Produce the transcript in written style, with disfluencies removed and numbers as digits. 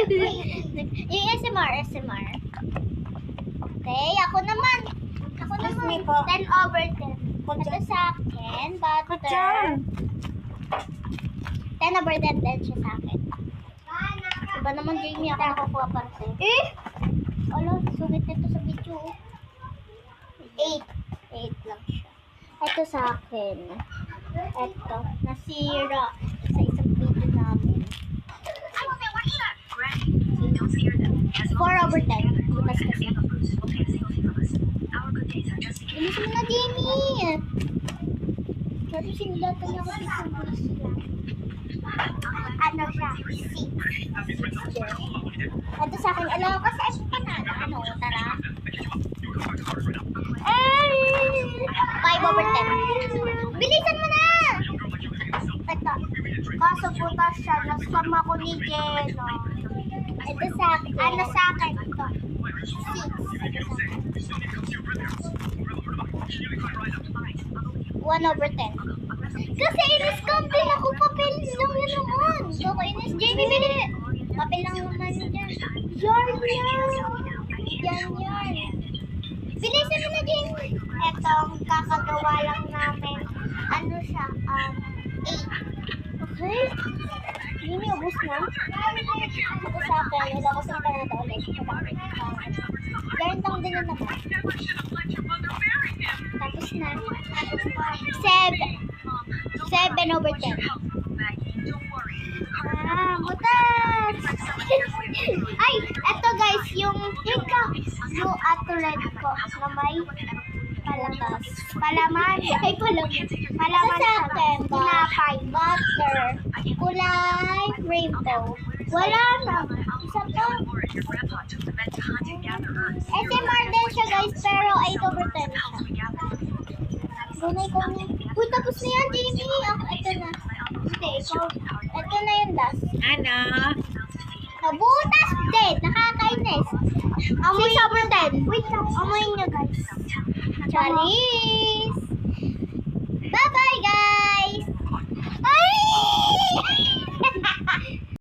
Yung SMR. Okay, ako naman. 10/10. Ito sa akin, butter. 10/10 din siya sa akin. Iba naman, Jamie, ako nakukuha para sa'yo. Alo, sungit nito sa video. 8 lang siya. Ito sa akin. Ito, nasira sa isang video namin. 4/10. Butas kasi. Bilis mo na, Jamie! Sabi sinilatan niya ako dito bulis lang. Ano siya? 6. Ito sa akin. Alam ko kasi ito pa na. Ano, tara. 5/10. Bilisan mo na! Ito. Kaso butas siya. Nasama ko ni Jeno. Ito sa akin. Ano sa akin? Ito. 6. 1/10. Kasi in-scam din ako. Papel lang yun naman. Kakainis. Jamie, bili. Papel lang naman yun dyan. Yarn. Bilisan mo na, Jamie. Etong kakagawa lang namin. Ano siya? 8. Okay. Jamie, ubus na. Ito sa akin. Wala ko sa internet ulit. Yarn lang din yun naman. Tapos na. 7/10. Butas! Ay, eto guys, yung blue at red ko na may palabas. Palaman. Ay, palaman. Palaman sa akin. Tinapay. Butter. Kulay rainbow. Wala na. Isa pa. SMR din siya guys, pero 8/10 siya. Gunay ko na. Uy, tapos na yan, Jamie. Ito na. Hindi, ikaw. Ito na yung last. Ano? Nabutas din. Nakakainis. 6/10. Wait lang. Amoy nyo, guys. Charis! Bye-bye, guys! Ay!